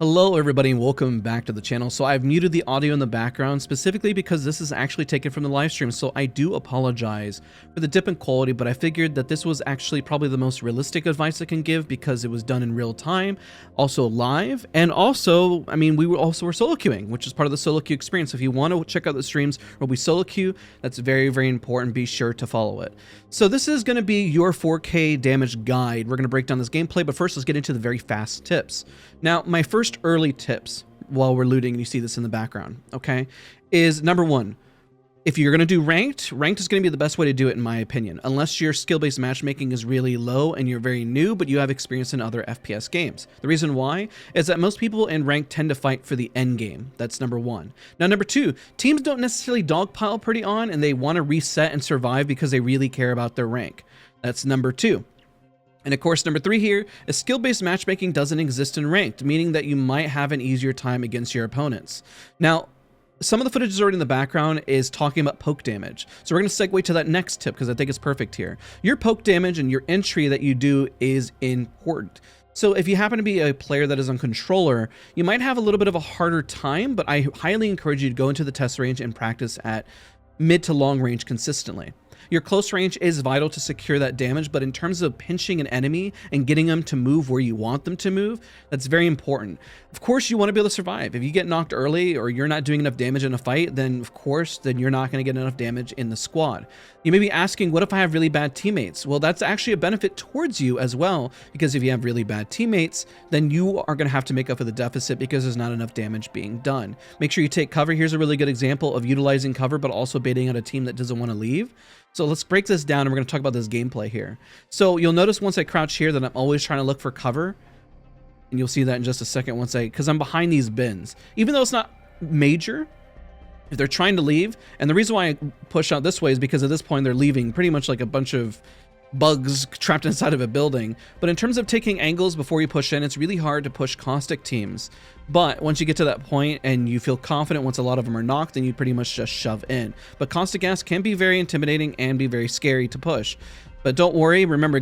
Hello everybody and welcome back to the channel. So I've muted the audio in the background specifically because this is actually taken from the live stream, so I do apologize for the dip in quality, but I figured that this was actually probably the most realistic advice I can give because it was done in real time, also live, and also, I mean, we were solo queuing, which is part of the solo queue experience. If you want to check out the streams where we solo queue, that's very, very important. Be sure to follow it. So this is going to be your 4K damage guide. We're going to break down this gameplay, but first let's get into the very fast tips. Now, my first early tips while we're looting, and you see this in the background, okay, is number one, if you're going to do ranked is going to be the best way to do it in my opinion, unless your skill-based matchmaking is really low and you're very new, but you have experience in other FPS games. The reason why is that most people in ranked tend to fight for the end game. That's number one. Now, number two, teams don't necessarily dogpile pretty on, and they want to reset and survive because they really care about their rank. That's number two. And of course, number three here is skill-based matchmaking doesn't exist in ranked, meaning that you might have an easier time against your opponents. Now, some of the footage is already in the background is talking about poke damage. So we're going to segue to that next tip because I think it's perfect here. Your poke damage and your entry that you do is important. So if you happen to be a player that is on controller, you might have a little bit of a harder time, but I highly encourage you to go into the test range and practice at mid to long range consistently. Your close range is vital to secure that damage, but in terms of pinching an enemy and getting them to move where you want them to move, that's very important. Of course, you want to be able to survive. If you get knocked early or you're not doing enough damage in a fight, then of course, then you're not going to get enough damage in the squad. You may be asking, what if I have really bad teammates? Well, that's actually a benefit towards you as well, because if you have really bad teammates, then you are going to have to make up for the deficit because there's not enough damage being done. Make sure you take cover. Here's a really good example of utilizing cover, but also baiting out a team that doesn't want to leave. So let's break this down and we're going to talk about this gameplay here. So you'll notice once I crouch here that I'm always trying to look for cover. And you'll see that in just a second because I'm behind these bins. Even though it's not major, if they're trying to leave, and the reason why I push out this way is because at this point they're leaving pretty much like a bunch of bugs trapped inside of a building. But in terms of taking angles before you push in, it's really hard to push caustic teams. But once you get to that point and you feel confident once a lot of them are knocked, then you pretty much just shove in. But caustic gas can be very intimidating and be very scary to push. But don't worry, remember,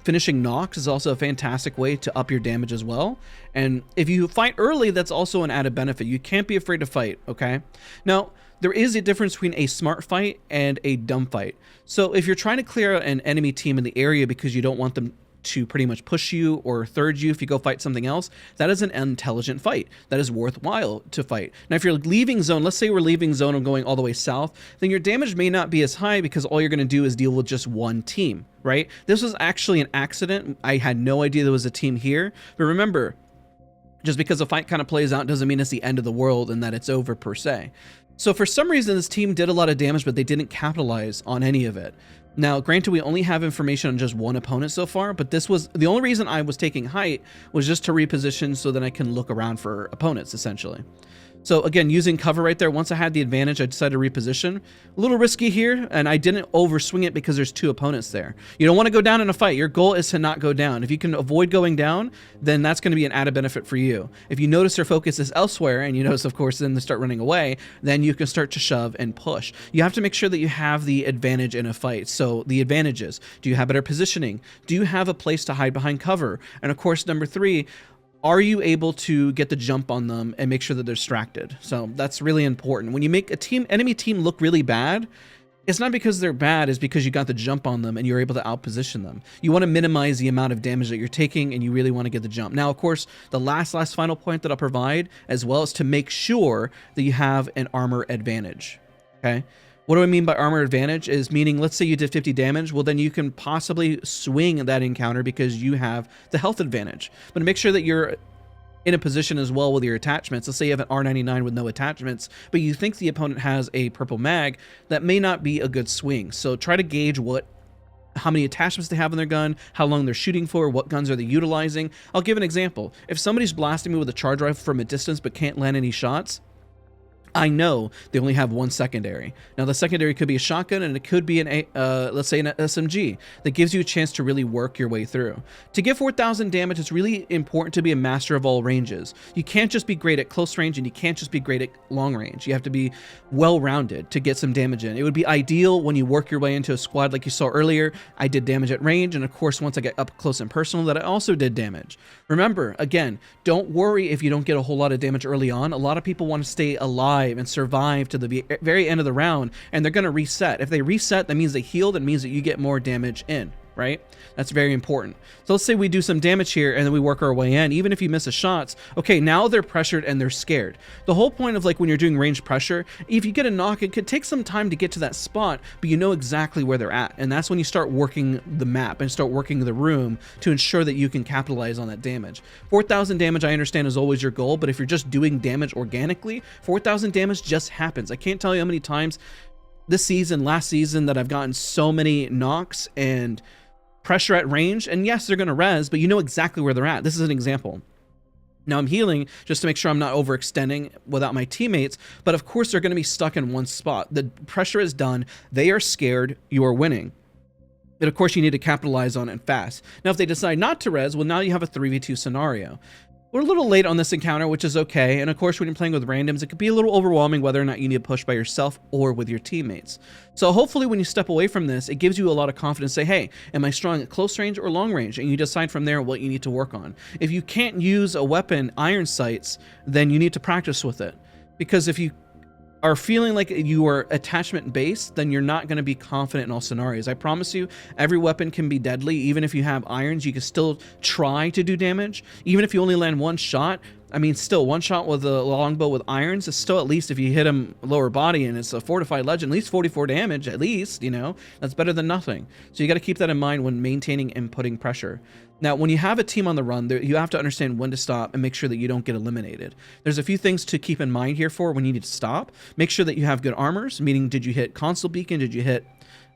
finishing knocks is also a fantastic way to up your damage as well. And if you fight early, that's also an added benefit. You can't be afraid to fight, okay? Now, there is a difference between a smart fight and a dumb fight. So if you're trying to clear an enemy team in the area because you don't want them to pretty much push you or third you if you go fight something else, that is an intelligent fight. That is worthwhile to fight. Now, if you're leaving zone, let's say we're leaving zone and going all the way south, then your damage may not be as high because all you're going to do is deal with just one team, right? This was actually an accident. I had no idea there was a team here. But remember, just because a fight kind of plays out doesn't mean it's the end of the world and that it's over per se. So for some reason, this team did a lot of damage, but they didn't capitalize on any of it. Now, granted, we only have information on just one opponent so far, but this was the only reason I was taking height was just to reposition so that I can look around for opponents, essentially. So again, using cover right there, once I had the advantage, I decided to reposition. A little risky here, and I didn't overswing it because there's two opponents there. You don't want to go down in a fight. Your goal is to not go down. If you can avoid going down, then that's going to be an added benefit for you. If you notice their focus is elsewhere, and you notice, of course, then they start running away, then you can start to shove and push. You have to make sure that you have the advantage in a fight. So the advantages, do you have better positioning? Do you have a place to hide behind cover? And of course, number three, are you able to get the jump on them and make sure that they're distracted? So that's really important. When you make enemy team look really bad, it's not because they're bad, it's because you got the jump on them and you're able to outposition them. You want to minimize the amount of damage that you're taking and you really want to get the jump. Now, of course, the last final point that I'll provide as well is to make sure that you have an armor advantage, okay? What do I mean by armor advantage is meaning, let's say you did 50 damage, well then you can possibly swing that encounter because you have the health advantage. But make sure that you're in a position as well with your attachments. Let's say you have an R99 with no attachments, but you think the opponent has a purple mag, that may not be a good swing. So try to gauge how many attachments they have in their gun, how long they're shooting for, what guns are they utilizing. I'll give an example. If somebody's blasting me with a charge rifle from a distance but can't land any shots, I know they only have one secondary. Now the secondary could be a shotgun and it could be let's say an SMG that gives you a chance to really work your way through. To get 4,000 damage, it's really important to be a master of all ranges. You can't just be great at close range and you can't just be great at long range. You have to be well-rounded to get some damage in. It would be ideal when you work your way into a squad like you saw earlier. I did damage at range, and of course once I get up close and personal that I also did damage. Remember, again, don't worry if you don't get a whole lot of damage early on. A lot of people want to stay alive and survive to the very end of the round, and they're going to reset. If they reset, that means they healed. It means that you get more damage in, right? That's very important. So let's say we do some damage here and then we work our way in. Even if you miss a shots, okay, now they're pressured and they're scared. The whole point of like when you're doing range pressure, if you get a knock, it could take some time to get to that spot, but you know exactly where they're at. And that's when you start working the map and start working the room to ensure that you can capitalize on that damage. 4,000 damage, I understand, is always your goal, but if you're just doing damage organically, 4,000 damage just happens. I can't tell you how many times this season, last season, that I've gotten so many knocks and pressure at range, and yes, they're going to res, but you know exactly where they're at. This is an example. Now I'm healing just to make sure I'm not overextending without my teammates, but of course they're going to be stuck in one spot. The pressure is done. They are scared. You are winning. But of course you need to capitalize on it fast. Now if they decide not to res, well, now you have a 3v2 scenario. We're a little late on this encounter, which is okay. And of course, when you're playing with randoms, it could be a little overwhelming whether or not you need to push by yourself or with your teammates. So hopefully when you step away from this, it gives you a lot of confidence. Say, hey, am I strong at close range or long range? And you decide from there what you need to work on. If you can't use a weapon, iron sights, then you need to practice with it. Because if you are feeling like you are attachment based, then you're not going to be confident in all scenarios. I promise you, every weapon can be deadly. Even if you have irons, you can still try to do damage. Even if you only land one shot, I mean, still, one shot with a longbow with irons is still, at least if you hit him lower body and it's a fortified legend, at least 44 damage, at least, you know, that's better than nothing. So you got to keep that in mind when maintaining and putting pressure. Now, when you have a team on the run, you have to understand when to stop and make sure that you don't get eliminated. There's a few things to keep in mind here for when you need to stop. Make sure that you have good armors, meaning did you hit console beacon? Did you hit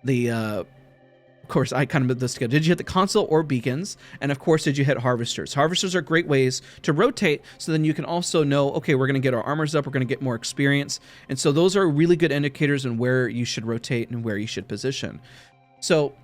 the, of course, I kind of put this together. Did you hit the console or beacons? And of course, did you hit harvesters? Harvesters are great ways to rotate, so then you can also know, okay, we're going to get our armors up, we're going to get more experience. And so those are really good indicators on where you should rotate and where you should position. So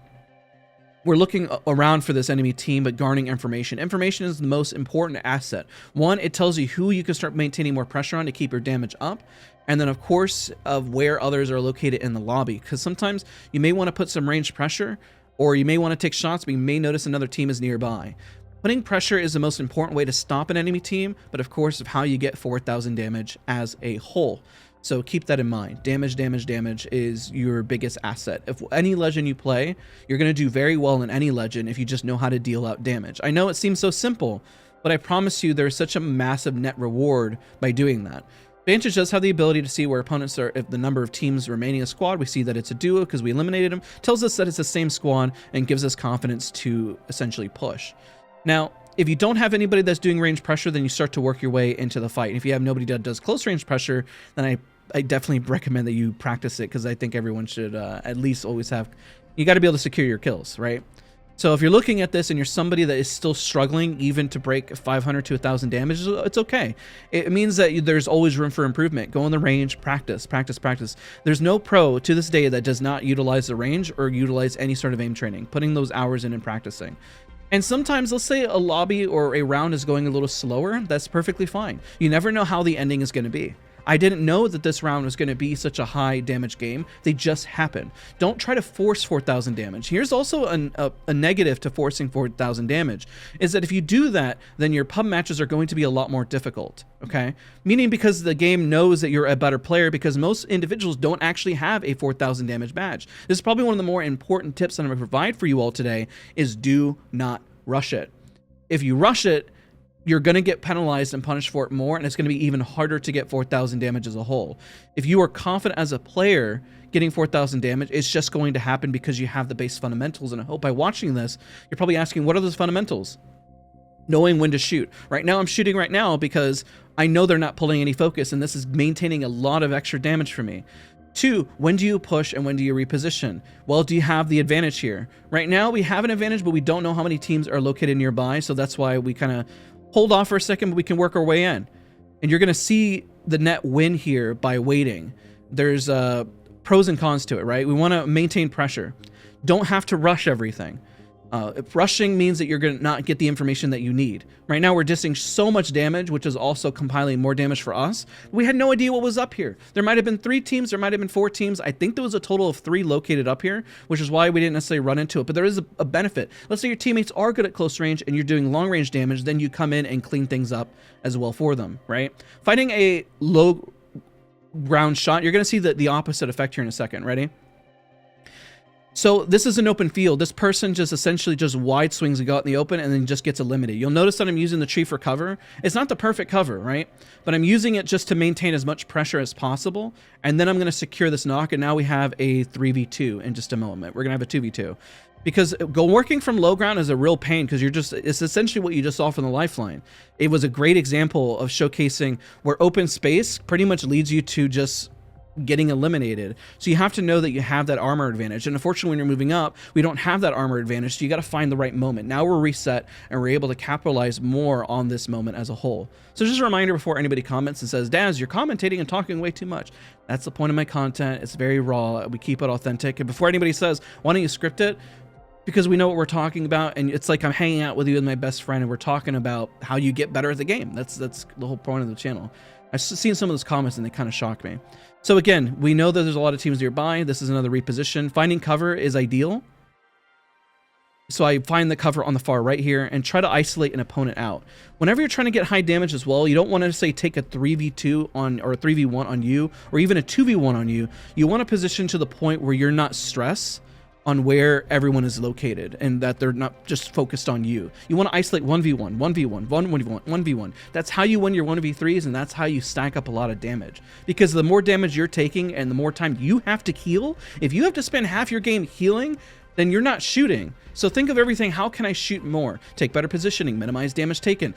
we're looking around for this enemy team, but garnering information. Information is the most important asset. One, it tells you who you can start maintaining more pressure on to keep your damage up. And then, of course, of where others are located in the lobby. Because sometimes you may want to put some ranged pressure, or you may want to take shots, but you may notice another team is nearby. Putting pressure is the most important way to stop an enemy team, but of course, of how you get 4,000 damage as a whole. So keep that in mind. Damage, damage, damage is your biggest asset. If any legend you play, you're going to do very well in any legend if you just know how to deal out damage. I know it seems so simple, but I promise you there's such a massive net reward by doing that. Vantage does have the ability to see where opponents are, if the number of teams remaining in a squad, we see that it's a duo because we eliminated them, tells us that it's the same squad and gives us confidence to essentially push. Now, if you don't have anybody that's doing range pressure, then you start to work your way into the fight. And if you have nobody that does close range pressure, then I definitely recommend that you practice it, because I think everyone should at least always have, you got to be able to secure your kills, right? So if you're looking at this and you're somebody that is still struggling even to break 500 to 1,000 damage, it's okay. It means that there's always room for improvement. Go in the range, practice, practice, practice. There's no pro to this day that does not utilize the range or utilize any sort of aim training, putting those hours in and practicing. And sometimes, let's say a lobby or a round is going a little slower, that's perfectly fine. You never know how the ending is going to be. I didn't know that this round was going to be such a high damage game. They just happen. Don't try to force 4,000 damage. Here's also a negative to forcing 4,000 damage, is that if you do that, then your pub matches are going to be a lot more difficult, okay? Meaning because the game knows that you're a better player, because most individuals don't actually have a 4,000 damage badge. This is probably one of the more important tips that I'm going to provide for you all today, is do not rush it. If you rush it, you're going to get penalized and punished for it more, and it's going to be even harder to get 4,000 damage as a whole. If you are confident as a player getting 4,000 damage, it's just going to happen because you have the base fundamentals. And I hope by watching this, you're probably asking, what are those fundamentals? Knowing when to shoot. Right now, I'm shooting right now because I know they're not pulling any focus, and this is maintaining a lot of extra damage for me. 2, when do you push and when do you reposition? Well, do you have the advantage here? Right now, we have an advantage, but we don't know how many teams are located nearby, so that's why we kind of hold off for a second, but we can work our way in. And you're going to see the net win here by waiting. There's pros and cons to it, right? We want to maintain pressure. Don't have to rush everything. If rushing means that you're going to not get the information that you need. Right now we're dissing so much damage, which is also compiling more damage for us. We had no idea what was up here. There might have been 3 teams, there might have been 4 teams. I think there was a total of 3 located up here, which is why we didn't necessarily run into it. But there is a benefit. Let's say your teammates are good at close range and you're doing long range damage, then you come in and clean things up as well for them, right? Fighting a low ground shot, you're going to see the opposite effect here in a second. Ready? So this is an open field. This person just essentially just wide swings and go out in the open and then just gets eliminated. You'll notice that I'm using the tree for cover. It's not the perfect cover, right? But I'm using it just to maintain as much pressure as possible. And then I'm going to secure this knock. And now we have a 3v2 in just a moment. We're going to have a 2v2. Because working from low ground is a real pain because it's essentially what you just saw from the lifeline. It was a great example of showcasing where open space pretty much leads you to just getting eliminated. So you have to know that you have that armor advantage. And unfortunately, when you're moving up, we don't have that armor advantage. So you got to find the right moment. Now we're reset and we're able to capitalize more on this moment as a whole. So just a reminder before anybody comments and says, Daz, you're commentating and talking way too much. That's the point of my content. It's very raw. We keep it authentic. And before anybody says, why don't you script it? Because we know what we're talking about, and it's like I'm hanging out with you and my best friend, and we're talking about how you get better at the game. That's the whole point of the channel. I've seen some of those comments, and they kind of shock me. So again, we know that there's a lot of teams nearby. This is another reposition. Finding cover is ideal. So I find the cover on the far right here and try to isolate an opponent out. Whenever you're trying to get high damage as well, you don't want to say take a 3v2 on or a 3v1 on you, or even a 2v1 on you. You want to position to the point where you're not stressed on where everyone is located and that they're not just focused on you. You want to isolate 1v1, 1v1, 1v1, 1v1. That's how you win your 1v3s, and that's how you stack up a lot of damage. Because the more damage you're taking and the more time you have to heal, if you have to spend half your game healing, then you're not shooting. So think of everything, how can I shoot more? Take better positioning, minimize damage taken.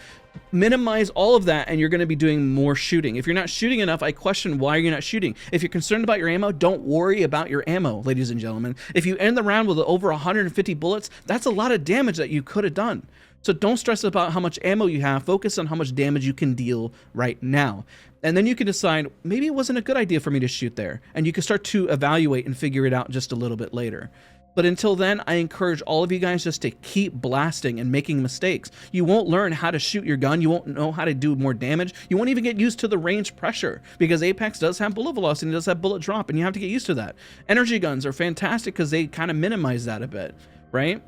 Minimize all of that and you're going to be doing more shooting. If you're not shooting enough, I question why you're not shooting. If you're concerned about your ammo, don't worry about your ammo, ladies and gentlemen. If you end the round with over 150 bullets, that's a lot of damage that you could have done. So don't stress about how much ammo you have. Focus on how much damage you can deal right now. And then you can decide, maybe it wasn't a good idea for me to shoot there. And you can start to evaluate and figure it out just a little bit later. But until then, I encourage all of you guys just to keep blasting and making mistakes. You won't learn how to shoot your gun. You won't know how to do more damage. You won't even get used to the range pressure because Apex does have bullet velocity and does have bullet drop, and you have to get used to that. Energy guns are fantastic because they kind of minimize that a bit, right?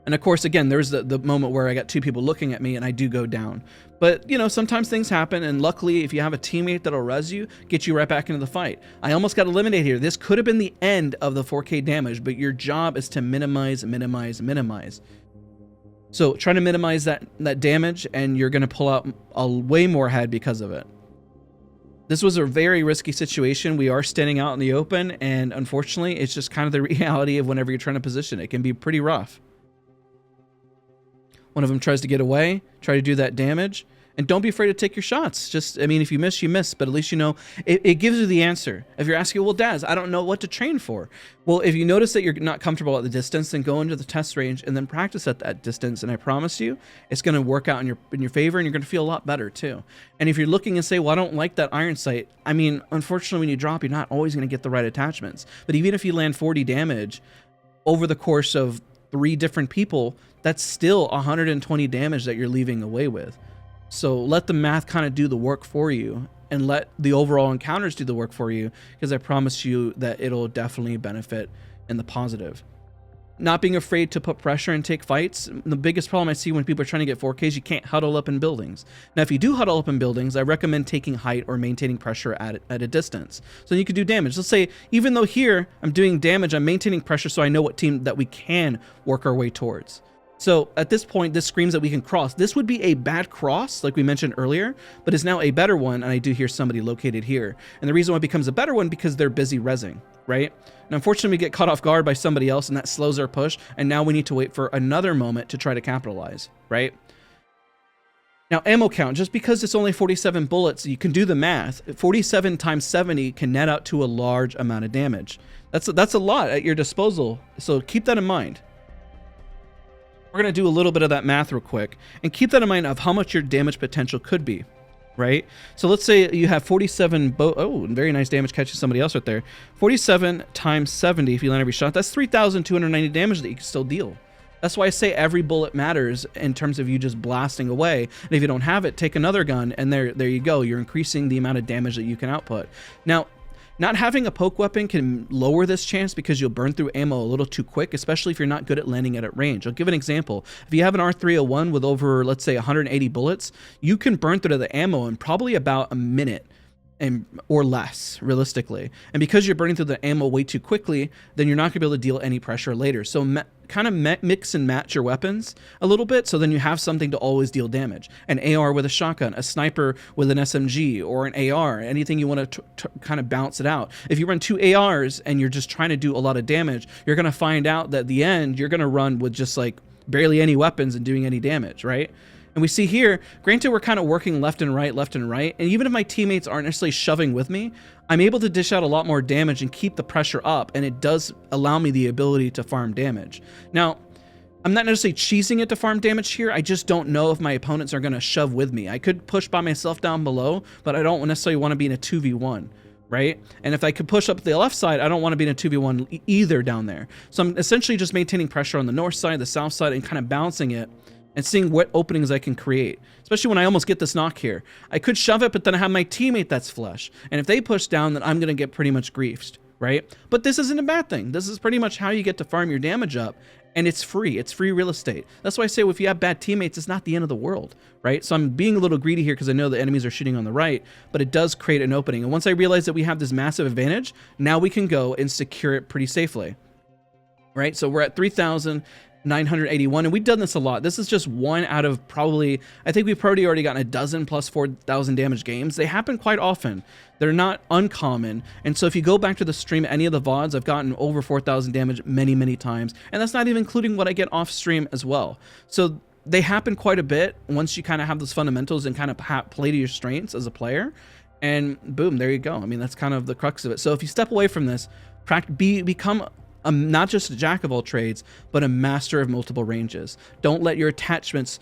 And of course, again, there's the moment where I got 2 people looking at me and I do go down. But, you know, sometimes things happen, and luckily, if you have a teammate that'll res you, get you right back into the fight. I almost got eliminated here. This could have been the end of the 4K damage, but your job is to minimize, minimize, minimize. So try to minimize that damage, and you're going to pull out a way more head because of it. This was a very risky situation. We are standing out in the open, and unfortunately, it's just kind of the reality of whenever you're trying to position. It can be pretty rough. One of them tries to get away, try to do that damage, and don't be afraid to take your shots. Just, I mean, if you miss, you miss, but at least you know, it gives you the answer. If you're asking, well, Daz, I don't know what to train for. Well, if you notice that you're not comfortable at the distance, then go into the test range and then practice at that distance, and I promise you, it's going to work out in your favor, and you're going to feel a lot better too. And if you're looking and say, well, I don't like that iron sight, I mean, unfortunately, when you drop, you're not always going to get the right attachments. But even if you land 40 damage over the course of 3 different people, that's still 120 damage that you're leaving away with. So let the math kind of do the work for you, and let the overall encounters do the work for you, because I promise you that it'll definitely benefit in the positive. Not being afraid to put pressure and take fights. The biggest problem I see when people are trying to get 4Ks, you can't huddle up in buildings. Now, if you do huddle up in buildings, I recommend taking height or maintaining pressure at a distance, so you can do damage. Let's say, even though here I'm doing damage, I'm maintaining pressure so I know what team that we can work our way towards. So at this point, this screams that we can cross. This would be a bad cross, like we mentioned earlier, but is now a better one, and I do hear somebody located here. And the reason why it becomes a better one, because they're busy rezzing, right? And unfortunately, we get caught off guard by somebody else, and that slows our push, and now we need to wait for another moment to try to capitalize, right? Now, ammo count, just because it's only 47 bullets, you can do the math. 47 times 70 can net out to a large amount of damage. That's a lot at your disposal, so keep that in mind. We're going to do a little bit of that math real quick, and keep that in mind of how much your damage potential could be. right? So let's say you have 47 oh, very nice damage catching somebody else right there. 47 times 70, if you land every shot, that's 3,290 damage that you can still deal. That's why I say every bullet matters in terms of you just blasting away. And if you don't have it, take another gun, and there you go. You're increasing the amount of damage that you can output. Now, not having a poke weapon can lower this chance because you'll burn through ammo a little too quick, especially if you're not good at landing it at range. I'll give an example. If you have an R301 with over, let's say, 180 bullets, you can burn through the ammo in probably about a minute or less, realistically. And because you're burning through the ammo way too quickly, then you're not going to be able to deal any pressure later. So kind of mix and match your weapons a little bit, so then you have something to always deal damage. An AR with a shotgun, a sniper with an SMG, or an AR, anything you want to kind of bounce it out. If you run 2 ARs and you're just trying to do a lot of damage, you're going to find out that at the end, you're going to run with just like barely any weapons and doing any damage, right? And we see here, granted, we're kind of working left and right, and even if my teammates aren't necessarily shoving with me, I'm able to dish out a lot more damage and keep the pressure up, and it does allow me the ability to farm damage. Now, I'm not necessarily cheesing it to farm damage here, I just don't know if my opponents are going to shove with me. I could push by myself down below, but I don't necessarily want to be in a 2v1. Right? And if I could push up the left side, I don't want to be in a 2v1 either down there. So I'm essentially just maintaining pressure on the north side, the south side, and kind of balancing it and seeing what openings I can create, especially when I almost get this knock here. I could shove it, but then I have my teammate that's flush. And if they push down, then I'm going to get pretty much griefed, right? But this isn't a bad thing. This is pretty much how you get to farm your damage up. And it's free. It's free real estate. That's why I say if you have bad teammates, it's not the end of the world, right? So I'm being a little greedy here because I know the enemies are shooting on the right, but it does create an opening. And once I realize that we have this massive advantage, now we can go and secure it pretty safely, right? So we're at 3,981, and we've done this a lot. This is just one out of probably, I think we've probably already gotten a dozen plus 4,000 damage games. They happen quite often. They're not uncommon. And so if you go back to the stream, any of the VODs, I've gotten over 4,000 damage many, many times. And that's not even including what I get off stream as well. So they happen quite a bit once you kind of have those fundamentals and kind of play to your strengths as a player. And boom, there you go. I mean, that's kind of the crux of it. So if you step away from this, become not just a jack of all trades, but a master of multiple ranges. Don't let your attachments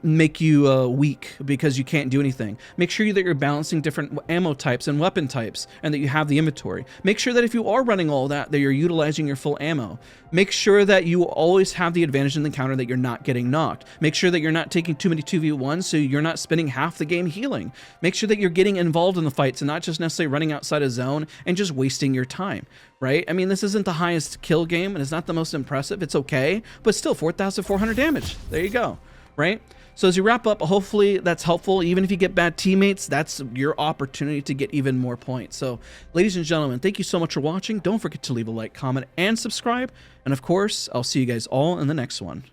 make you weak because you can't do anything. Make sure that you're balancing different ammo types and weapon types, and that you have the inventory. Make sure that if you are running all that you're utilizing your full ammo. Make sure that you always have the advantage in the counter, that you're not getting knocked. Make sure that you're not taking too many 2v1s, so you're not spending half the game healing. Make sure that you're getting involved in the fights and not just necessarily running outside a zone and just wasting your time, right? I mean, this isn't the highest kill game, and it's not the most impressive. It's okay, but still 4,400 damage. There you go, right? So as you wrap up, hopefully that's helpful. Even if you get bad teammates, that's your opportunity to get even more points. So ladies and gentlemen, thank you so much for watching. Don't forget to leave a like, comment, and subscribe. And of course, I'll see you guys all in the next one.